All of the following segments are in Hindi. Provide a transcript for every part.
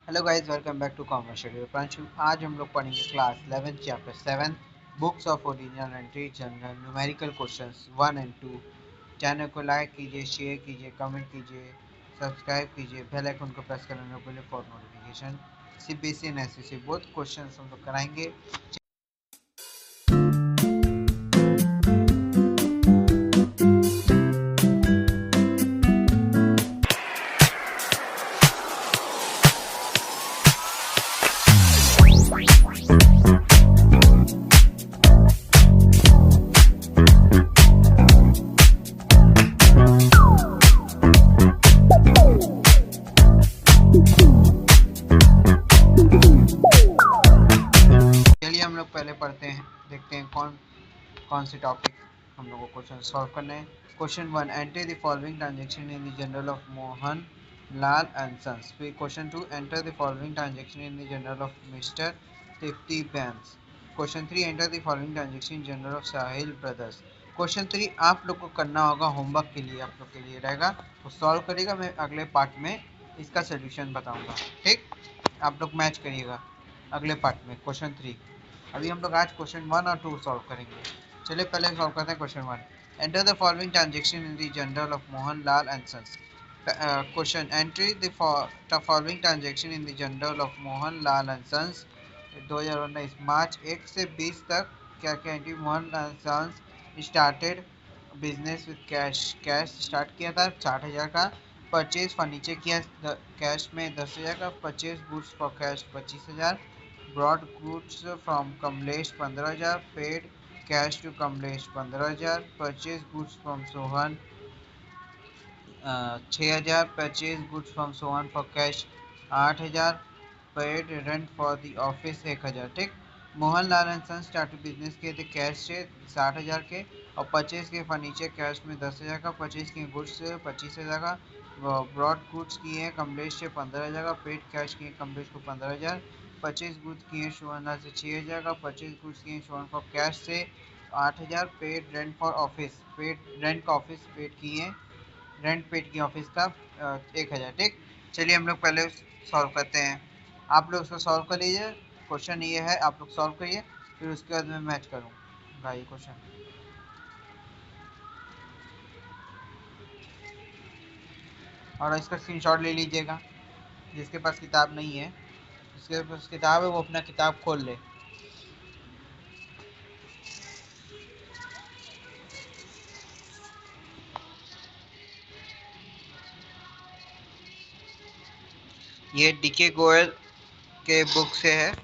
Hello guys, welcome back to commerce study Pranshu. आज हम लोग पढ़ेंगे class 11 chapter 7 books of original entry journal numerical questions 1 and 2। Channel को लाइक कीजिए, शेयर कीजिए, कमेंट कीजिए, सब्सक्राइब कीजिए, बेल आइकन को प्रेस करने के लिए for notification. CBSE and SSC both questions हम लोग कराएंगे। चलिए हम लोग पहले पढ़ते हैं, देखते हैं कौन कौन से टॉपिक हम लोग को क्वेश्चन सॉल्व करना है। Question 1, enter the following transaction in the journal of Mohan Lal and sons. फिर question 2, enter the following transaction in the journal of mister तिफ्ती बैंस। Question 3, enter the following transaction in journal of Sahil brothers. Question 3 आप लोग को करना होगा, होमवर्क के लिए आप लोग के लिए रहेगा, वो सॉल्व करेगा। मैं अगले पार्ट में इसका सोल्यूशन बताऊंगा, ठीक? आप लोग मैच करिएगा अगले पार्ट में क्वेश्चन 3। अभी हम लोग आज क्वेश्चन 1 और 2 सॉल्व करेंगे। चलिए पहले सॉल्व करते हैं question 1। Enter the following transaction in the journal of Mohan Lal and sons. Question, entry the following transaction in the journal of Mohan Lal and sons 2019 March 1 से 20 तक। क्या क्या entry? Mohan and sons started business with cash. Cash start किया था 60,000 का। परचेज फर्नीचर किया कैश में 10,000 का। Purchase goods for cash 25,000। Brought goods from Kamlesh 15,000। Paid cash to Kamlesh 15,000। Purchase goods from Sohan 6,000। Purchase goods from Sohan for cash 8,000। Paid rent for the office 1,000। ठीक। Mohan Lal and son start business किए थे कैश से 60,000 के, और परचेज के फर्नीचर कैश में 10,000 का। परचेज किए गुड्स 25,000 का। ब्रॉड गुड्स किए हैं कमलेश से 15,000 का। पेड कैश किए कमलेश को 15,000। परचेज गुड्स किए सोहन से 6,000 का। परचेज गुड्स किए सोहन फॉर कैश से 8,000। Paid rent for office, paid rent का ऑफिस पेड किए, रेंट पेड की ऑफिस का 1,000। ठीक। चलिए हम लोग पहले सॉल्व करते हैं। आप लोग उसको सॉल्व कर लीजिए। क्वेश्चन ये है, आप लोग सॉल्व करिए, फिर उसके बाद मैं मैच करूँगा ये क्वेश्चन। और इसका स्क्रीनशॉट ले लीजिएगा। जिसके पास किताब नहीं है, जिसके पास किताब है वो अपना किताब खोल ले। ये डीके गोयल के बुक से है।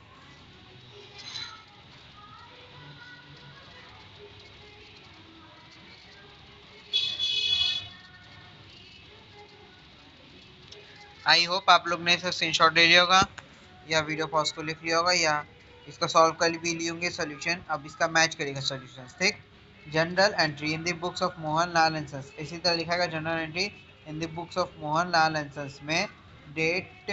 आई होप आप लोग ने इसका स्क्रीनशॉट ले लिया होगा, या वीडियो पॉज को लिख लिया होगा, या इसका सॉल्व कर भी लिए होंगे सोल्यूशन। अब इसका मैच करेगा सोल्यूशन। ठीक। Journal entry in the books of Mohan Lal and sons, इसी तरह लिखा है journal entry in the books of Mohan Lal and sons में date,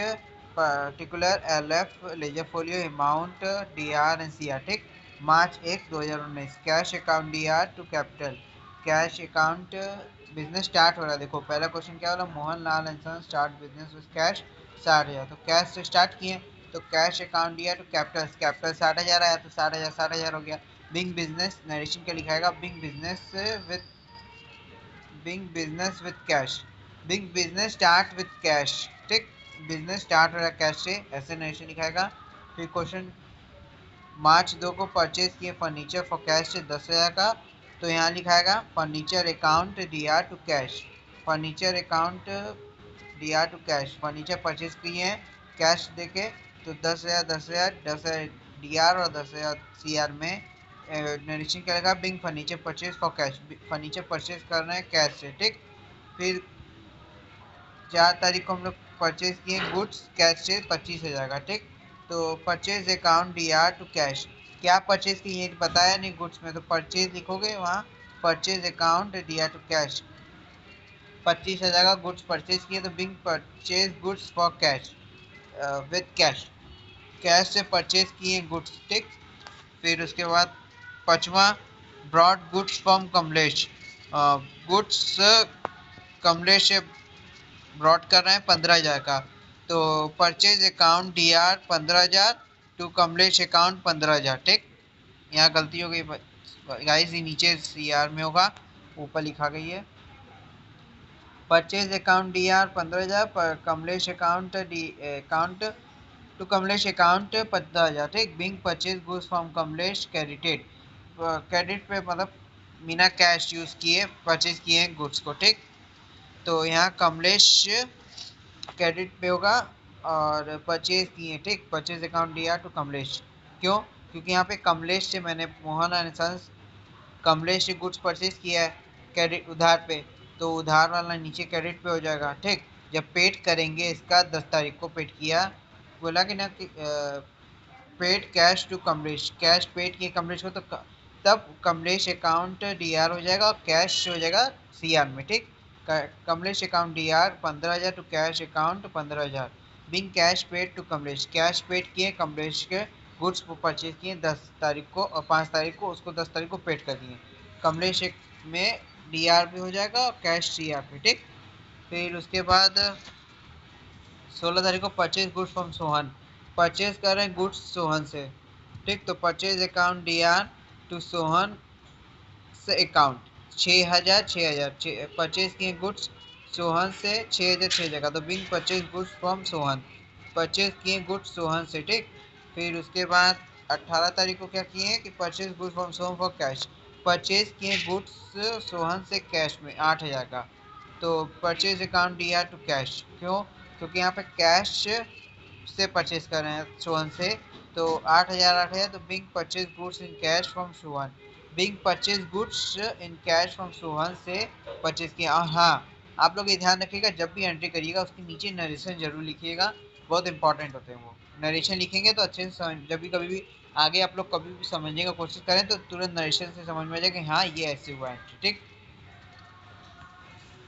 particular, LF, ledger folio, amount, DR and CR. ठीक। March 1 2019। Cash account DR to capital. Cash account business start हो रहा है। देखो पहला क्वेश्चन क्या बोला, Mohan Lal and son start business with cash 60,000। तो कैश से स्टार्ट किए, तो कैश अकाउंट दिया टू कैपिटल, कैपिटल 60,000 आया, तो 60,000 हो गया। बिंग बिजनेस नरेशन क्या लिखाएगा, with being business with cash. Being business start with cash. ठीक। बिजनेस स्टार्ट हो रहा है कैश से, ऐसे नरेशन लिखाएगा। फिर क्वेश्चन, मार्च 2 को परचेज किए फर्नीचर फॉर कैश से 10,000 का, तो यहाँ लिखाएगा furniture account D R to cash. Furniture account D R to cash, furniture purchase किए हैं कैश देके, तो 10,000 10,000 10,000 डी आर और 10,000 सी आर में नरेशन करेगा being furniture purchase for cash. Furniture purchase कर रहे हैं कैश से। ठीक। फिर 4 तारीख को हम लोग परचेज किए गुड्स कैश से 25,000 का। ठीक। तो purchase account D R to cash, क्या परचेज की ये बताया नहीं गुड्स में, तो परचेज लिखोगे वहाँ, purchase account D R to cash. 25,000 का गुड्स परचेज किए, तो being purchase goods for cash with cash, cash से परचेज किए गुड्स। ठीक। फिर उसके बाद पाँचवा, brought goods from Kamlesh. Goods Kamlesh से ब्रॉड कर रहे हैं 15,000 का, तो purchase account DR 15,000 to Kamlesh account 15,000। ठीक, यहाँ गलती हो गई गाइस, ये नीचे CR में होगा, ऊपर लिखा गई है परचेज अकाउंट DR 15,000 पर Kamlesh account to Kamlesh account 15,000। ठीक, being purchase goods from Kamlesh credited, credit पे मतलब बिना कैश यूज किए परचेज किए हैं गुड्स को। ठीक, तो यहाँ कमलेश क्रेडिट पे होगा और परचेज किए। ठीक, purchase account DR to Kamlesh, क्यों? क्योंकि यहाँ पे कमलेश से मैंने मोहन एंड सन्स कमलेश से गुड्स परचेज किया है क्रेडिट उधार पे, तो उधार वाला नीचे क्रेडिट पे हो जाएगा। ठीक, जब पेड करेंगे इसका 10 तारीख को पेड किया, बोला कि ना कि paid cash to Kamlesh, cash paid किए कमलेश को, तो तब कमलेश अकाउंट DR हो जाएगा और कैश हो जाएगा CR में। ठीक, Kamlesh account DR 15,000 to cash account 15,000, being cash paid to Kamlesh, cash paid किए कमलेश के गुड्स को परचेज किए 10 तारीख को और 5 तारीख को उसको 10 तारीख को पेड कर दिए। कमलेश में DR भी हो जाएगा और कैश CR पे। ठीक, फिर उसके बाद 16 तारीख को purchase goods from Sohan, purchase कर रहे हैं गुड्स सोहन से। ठीक, तो purchase account DR to Sohan से अकाउंट 6,000 परचेज किए गुड्स सोहन से 6,000 6 जगह, तो being purchase goods from Sohan, purchase किए गुड्स सोहन से। ठीक, फिर उसके बाद 18 तारीख को क्या किए कि purchase goods from Sohan for cash, purchase किए गुड्स सोहन से कैश में 8,000 का, तो purchase account DR to cash, क्यों? क्योंकि यहाँ पे कैश से परचेज कर रहे हैं सोहन से, तो 8,000 8,000, तो being purchase goods in cash from Sohan, being purchase goods in cash from Sohan से परचेज किया। और हाँ, आप लोग ये ध्यान रखिएगा जब भी एंट्री करिएगा उसके नीचे नरेशन जरूर लिखिएगा, बहुत इंपॉर्टेंट होते हैं वो। नरेशन लिखेंगे तो अच्छे से समझ, जब भी कभी भी आगे आप लोग कभी भी समझने का कोशिश करें तो तुरंत नरेशन से समझ में आ जाए कि हाँ ये ऐसे हुआ एंट्री। ठीक,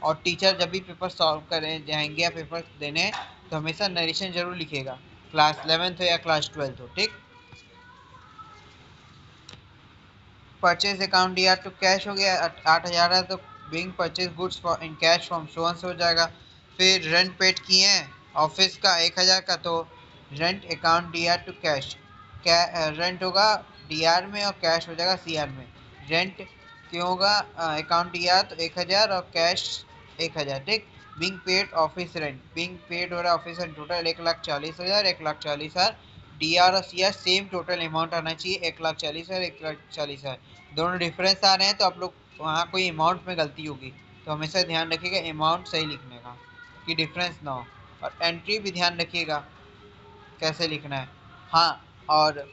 और टीचर जब भी पेपर सॉल्व करें जाएंगे या पेपर देने तो हमेशा नरेशन जरूर लिखेगा, क्लास 11th हो या क्लास 12th हो। ठीक, purchase account DR to cash हो गया, 8,000 है, तो being purchase goods in cash from Sohan से हो जाएगा। फिर रेंट पेड किए हैं ऑफिस का 1,000 का, तो rent account DR to cash, rent होगा DR में और कैश हो जाएगा CR में। रेंट क्यों होगा अकाउंट DR, तो 1,000 और कैश 1,000। ठीक, being paid office rent, being paid हो रहा है ऑफिस रेंट टोटल 1,40,000 1,40,000, DR और CR सेम टोटल अमाउंट आना चाहिए 1,40,000 1,40,000, दोनों डिफरेंस आ रहे हैं तो आप लोग वहाँ कोई अमाउंट में गलती होगी, तो हमेशा ध्यान रखिएगा अमाउंट सही लिखने का कि डिफरेंस ना हो। और एंट्री भी ध्यान रखिएगा कैसे लिखना है। हाँ, और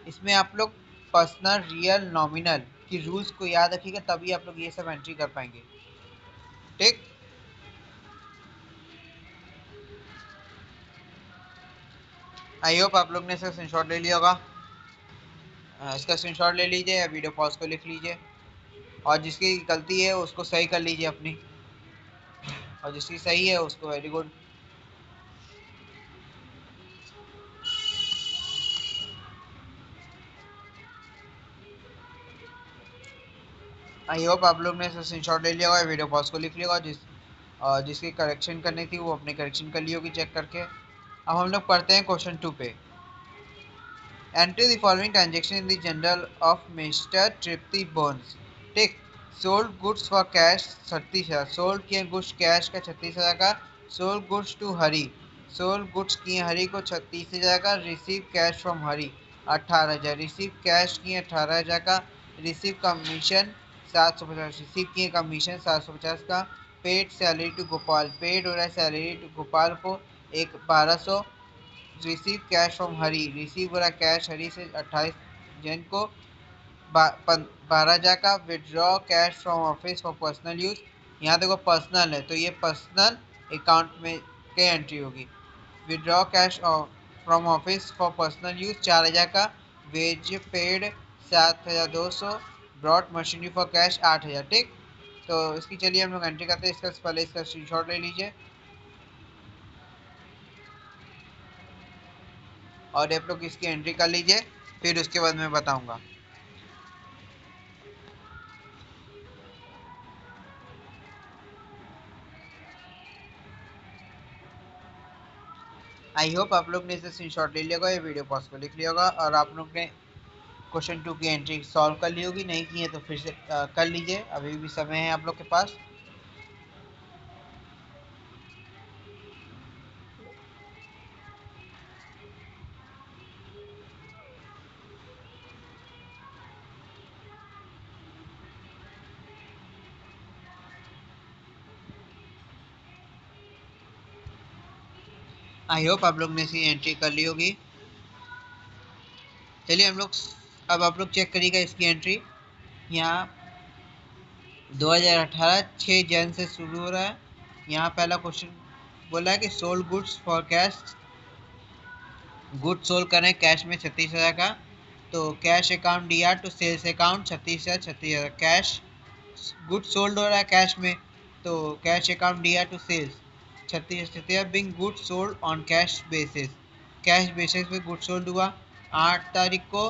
इसमें आप लोग पर्सनल रियल नॉमिनल की रूल्स को याद रखिएगा, तभी आप लोग ये सब एंट्री कर पाएंगे। ठीक, आई होप आप लोग ने इसका स्क्रीनशॉट ले लिया होगा। इसका स्क्रीनशॉट ले लीजिए या वीडियो पॉज को लिख लीजिए, और जिसकी गलती है उसको सही कर लीजिए अपनी, और जिसकी सही है उसको वेरी गुड। आई होप आप लोग ने इसका स्क्रीनशॉट ले लिया होगा, वीडियो पॉज को लिख लिया होगा, जिसकी करेक्शन करनी थी वो अपनी करेक्शन कर ली होगी चेक करके। अब हम लोग पढ़ते हैं क्वेश्चन 2 पे। Entry the following transaction in the journal of mister Tripti बोन्स। ठीक, sold goods for cash 36,000, sold किए गुड्स कैश का 36,000 का, sold goods to Hari, sold goods किए हरी को 36,000 का, receive cash from Hari 18,000, receive cash किए 18,000 का, रिसीव कमीशन 750, रिसीव किए कमीशन 750 का, paid salary to Gopal, paid हो रहा है सैलरी टू गोपाल को एक 1,200, receive cash from Hari, receive हो रहा कैश हरी से 28 जन को 12,000 का, withdraw cash from office for personal use, यहाँ देखो पर्सनल है तो ये पर्सनल अकाउंट में के एंट्री होगी। Withdraw cash from office for personal use 4,000 का, wage paid 7,200, brought machinery for cash 8,000। ठीक, तो इसकी चलिए हम लोग एंट्री करते हैं। इसका पहले इसका स्क्रीनशॉट ले लीजिए और आप लोग इसकी एंट्री कर लीजिए, फिर उसके बाद मैं बताऊंगा। आई होप आप लोग ने इसे स्क्रीनशॉट ले लिया होगा, ये वीडियो पॉज को लिख लिया होगा और आप लोग ने क्वेश्चन 2 की एंट्री सॉल्व कर ली होगी। नहीं की है तो फिर से कर लीजिए, अभी भी समय है आप लोग के पास। आई होप आप लोग ने इसकी एंट्री कर ली होगी। चलिए हम लोग अब आप लोग चेक करिएगा इसकी एंट्री। यहाँ 2018 6 जन से शुरू हो रहा है। यहाँ पहला क्वेश्चन बोला है कि sold goods for cash, good sold करें कैश में 36,000 का। तो कैश अकाउंट दिया to sales account 36,000 36,000 cash good sold हो रहा है कैश में, तो कैश अकाउंट दिया to sales 36,000 being good sold on cash basis, cash basis पे गुड सोल्ड हुआ। 8 तारीख को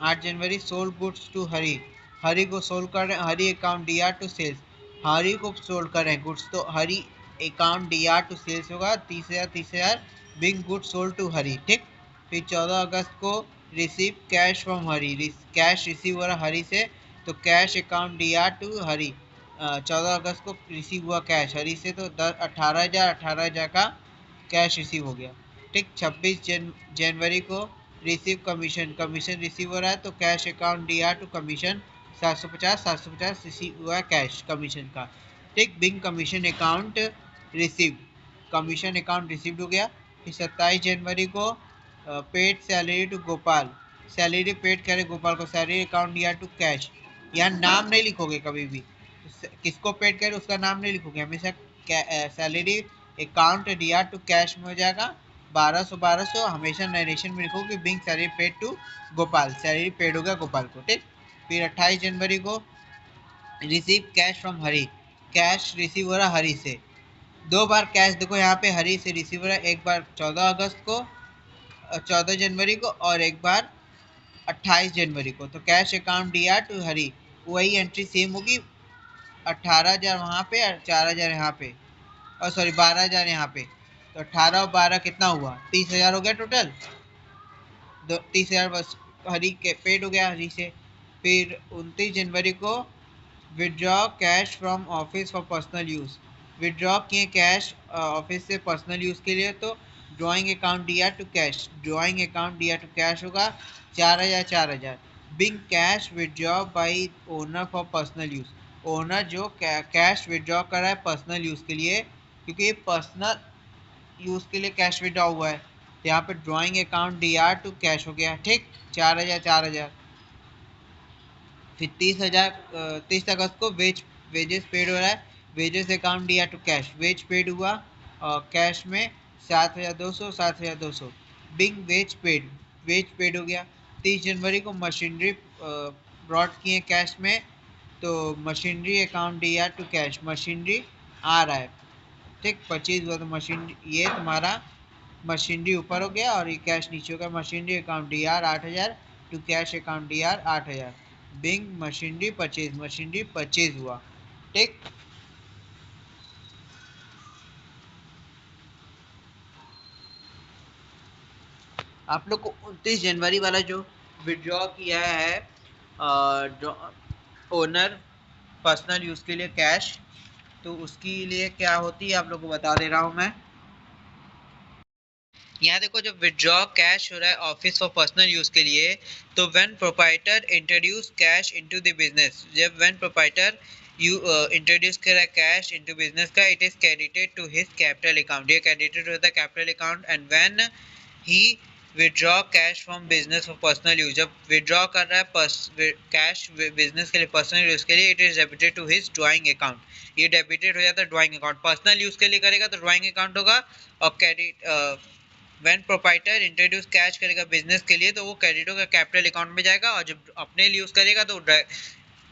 8 जनवरी sold goods to Hari, Hari को सोल्ड कर रहे हैं, हरी अकाउंट दिया टू सेल्स, हरी को सोल्ड कर रहे हैं गुड्स, तो हरी अकाउंट दिया टू सेल्स होगा 30,000 30,000 बिंग गुड सोल्ड टू हरी। ठीक, फिर 14 अगस्त को receive cash from Hari, cash receive हो रहा हरी से, तो कैश अकाउंट दिया टू हरी। 14 अगस्त को रिसीव हुआ कैश हरी से, तो 18,000 का कैश रिसीव हो गया। ठीक, 26 जनवरी को रिसीव कमीशन, कमीशन रिसीव हो रहा है, तो कैश अकाउंट दिया टू कमीशन 750 रिसीव हुआ कैश कमीशन का। ठीक, being commission account receive, commission account receive हो गया। फिर 27 जनवरी को paid salary to Gopal, salary paid करे गोपाल को, सैलरी अकाउंट दिया टू कैश। यहाँ नाम नहीं लिखोगे कभी भी, किसको पेड करे उसका नाम नहीं लिखोगे, हमेशा सैलरी अकाउंट दिया टू कैश में हो जाएगा। 1200 हमेशा नरेशन में लिखो कि being salary paid to Gopal, salary paid हो गया गोपाल को। ठीक, फिर 28 जनवरी को receive cash from Hari, cash receive हो रहा हरी से, दो बार कैश देखो यहाँ पे हरी से रिसीव हो रहा है, एक बार 14 अगस्त को 14 जनवरी को और एक बार 28 जनवरी को, तो कैश अकाउंट दिया टू हरी, वही एंट्री सेम होगी। 18,000 वहाँ पे और 4,000 यहाँ पे, और सॉरी 12,000 यहाँ पे, तो 18 और 12 कितना हुआ, 30,000 हो गया टोटल। 30,000 बस हरी के पेड हो गया हरी से। फिर 29 जनवरी को withdraw cash from office for personal use, withdraw किए कैश ऑफिस से पर्सनल यूज़ के लिए, तो ड्राइंग अकाउंट दिया टू कैश, ड्राइंग अकाउंट दिया टू कैश होगा 4,000 4,000 being cash withdraw by owner for personal use, owner जो कैश विड्रॉ कर रहा है पर्सनल यूज़ के लिए, क्योंकि ये पर्सनल यूज़ के लिए कैश विड्रॉ हुआ है, तो यहाँ पे ड्राइंग अकाउंट दिया टू कैश हो गया। ठीक, 4,000 4,000। फिर 30 अगस्त को वेजेस पेड हो रहा है, वेजेस अकाउंट दिया टू कैश, वेज पेड हुआ और कैश में 7,200 7,200 बिंग वेज पेड हो गया। 30 जनवरी को मशीनरी ब्रॉड किए कैश में, तो मशीनरी अकाउंट दिया टू कैश, मशीनरी आ रहा है। ठीक, 25 हुआ, तो मशीन ये तुम्हारा मशीनरी ऊपर हो गया और ये कैश नीचे हो गया। Machinery account D R 8,000 to cash account D R 8,000 being machinery purchase हुआ। ठीक, आप लोग को 29 जनवरी वाला जो विड्रॉ किया है ओनर पर्सनल यूज़ के लिए कैश, तो उसके लिए क्या होती है आप लोग को बता दे रहा हूँ मैं। यहाँ देखो जब विड्रॉ कैश हो रहा है ऑफिस फॉर पर्सनल यूज के लिए, तो when proprietor introduce cash into the business, जब व्हेन प्रोप्राइटर यू इंट्रोड्यूस कर रहा है कैश इनटू बिजनेस का, it is credited to his capital account, ये क्रेडिटेड होता है capital account. And when he withdraw cash from business for personal use, जब विड्रॉ कर रहा है कैश बिजनेस के लिए पर्सनल यूज के लिए, it is debited to his drawing account, ये डेबिटेड हो जाता है ड्राइंग अकाउंट। पर्सनल यूज के लिए करेगा तो ड्राइंग अकाउंट होगा, और credit when proprietor introduce cash करेगा बिजनेस के लिए, तो वो क्रेडिट होगा कैपिटल अकाउंट में जाएगा, और जब अपने लिए यूज करेगा तो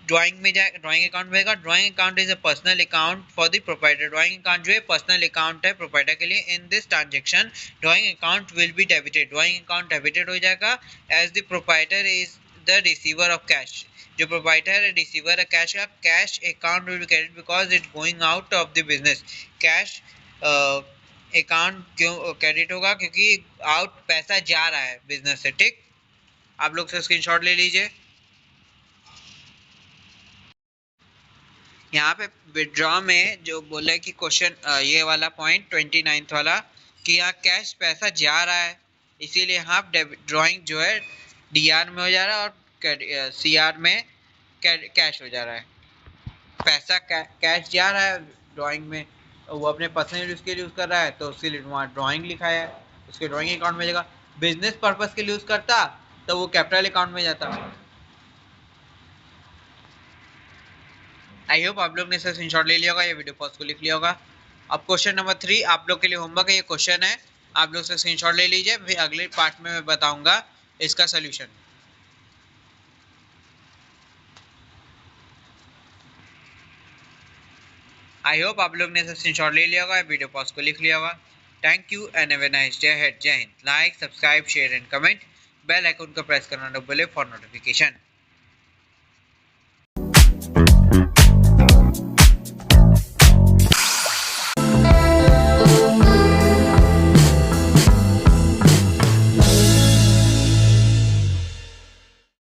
ड्राइंग में जाएगा, ड्राइंग अकाउंट में जाएगा। Drawing account is a personal account for the proprietor, drawing account जो है पर्सनल अकाउंट है प्रोप्राइटर के लिए। In this transaction drawing account will be debited, drawing account debited हो जाएगा as the proprietor is the receiver of cash, जो प्रोप्राइटर है रिसीवर है कैश का, cash account will be credit because it going out of the business, cash account क्यों क्रेडिट होगा? क्योंकि आउट पैसा जा रहा है बिजनेस से। ठीक, आप लोग से स्क्रीनशॉट ले लीजिए। यहाँ पे विड्रॉ में जो बोला कि क्वेश्चन ये वाला पॉइंट 29 वाला कि यहाँ कैश पैसा जा रहा है, इसीलिए यहाँ ड्रॉइंग जो है डीआर में हो जा रहा है और सीआर में कैश हो जा रहा है। पैसा कैश जा रहा है ड्राइंग में, वो अपने पर्सनल यूज़ के लिए यूज़ कर रहा है तो उसके वहाँ ड्राइंग लिखा है, उसके ड्राइंग अकाउंट में जाएगा। बिजनेस पर्पस के लिए यूज़ करता तो वो कैपिटल अकाउंट में जाता। आई होप आप लोग ने इसे स्क्रीनशॉट ले लिया होगा, ये वीडियो पॉज को लिख लिया होगा। अब क्वेश्चन नंबर 3 आप लोग के लिए होमवर्क है, ये क्वेश्चन है, आप लोग से स्क्रीनशॉट ले लीजिए, फिर अगले पार्ट में मैं बताऊंगा इसका सोल्यूशन। आई होप आप लोग ने इसे स्क्रीनशॉट ले लिया होगा, वीडियो पॉज को लिख लिया होगा। Thank you and have a nice day ahead. जय हिंद। Like, subscribe, share and comment, bell icon को प्रेस करना न भूलें फॉर नोटिफिकेशन।